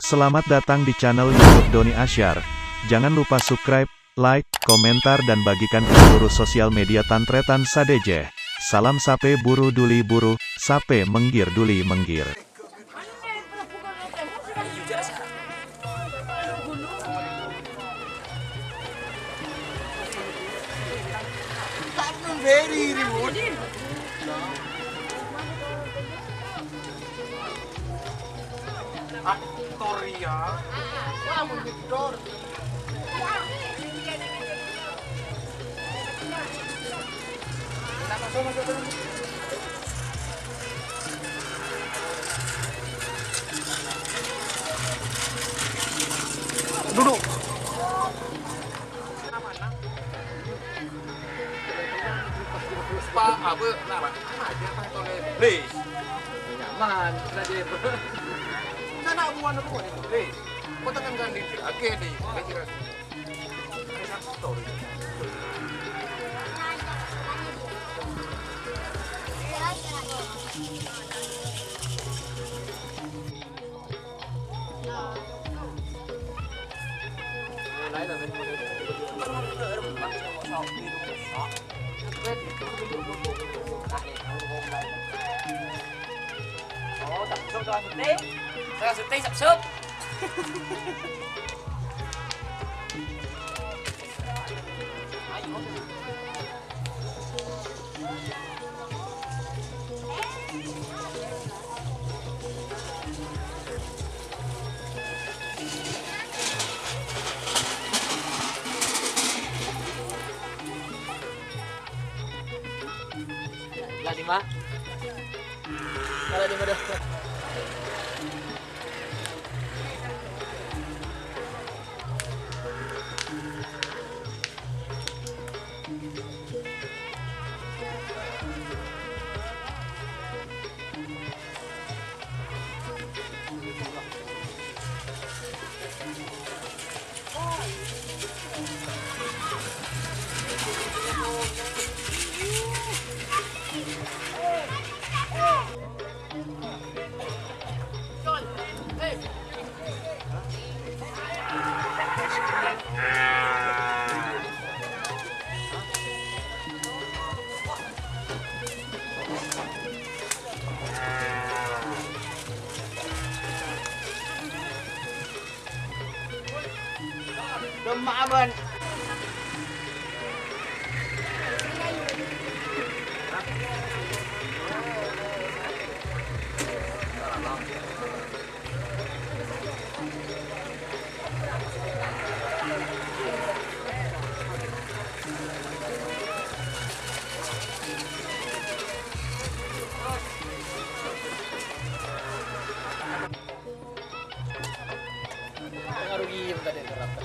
Selamat datang di channel YouTube Doni Asyar. Jangan lupa subscribe, like, komentar dan bagikan ke seluruh sosial media Tantretan Sadejeh. Salam sape buru duli buru, sape menggir duli menggir. Very remote. Victoria. Wah, Victor. Duduk. Pak, apa? Kenapa? Aja Pak Tole. Please. Nyaman, saja. Sana abuan aku ini. Please. Kau tekan kan di sini. Oke deh. Kira. Story. Lấy là bên tập trung cho thực tế. Ra thực tế sắp sớm. Là di mana? Kalau di mana? Demak. Rugi tadi terapkan.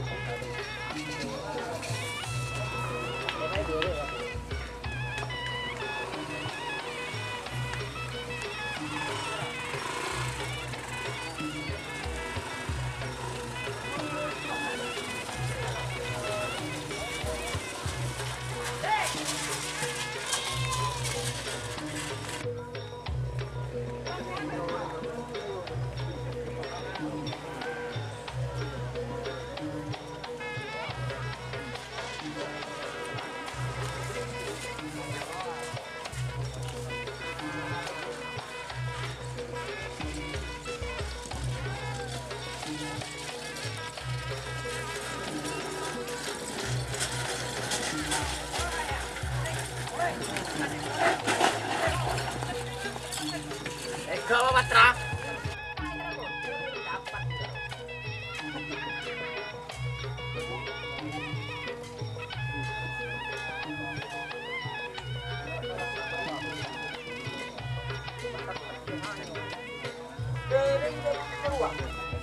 Kalau Matra.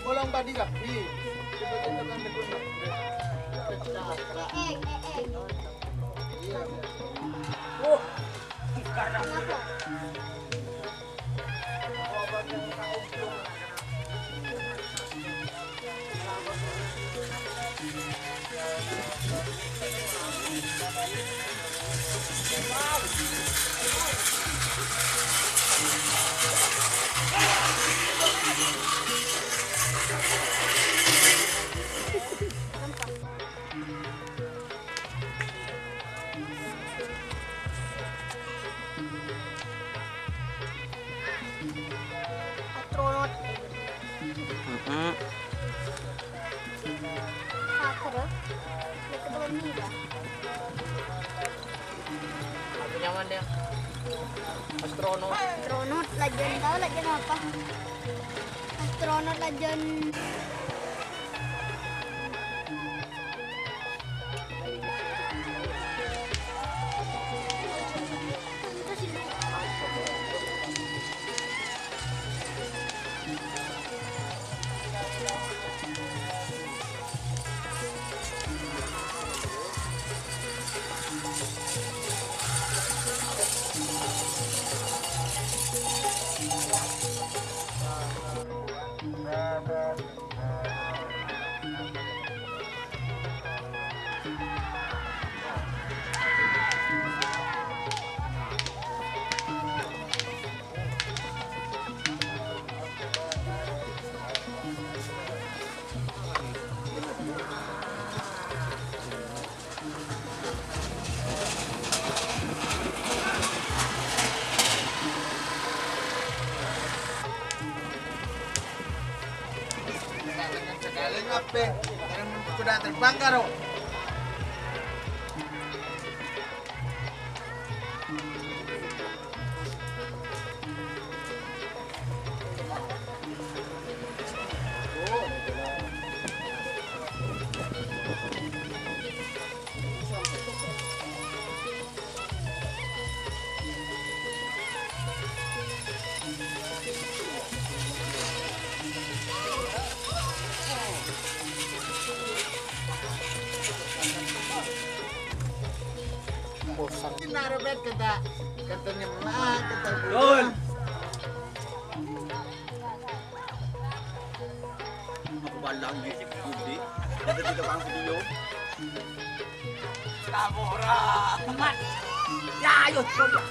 Bolong tadi kah? Oh, karena wow. astronot. Astronot legend, tahu legend apa? Astronot legend. Sekali ngapain? Jangan kuda terbang karo. Bosan naruh bet katanya melah kata Dul. Aku balang di budi. Ada tiga bang video. Tabora. Mat. Ya, ayo coba.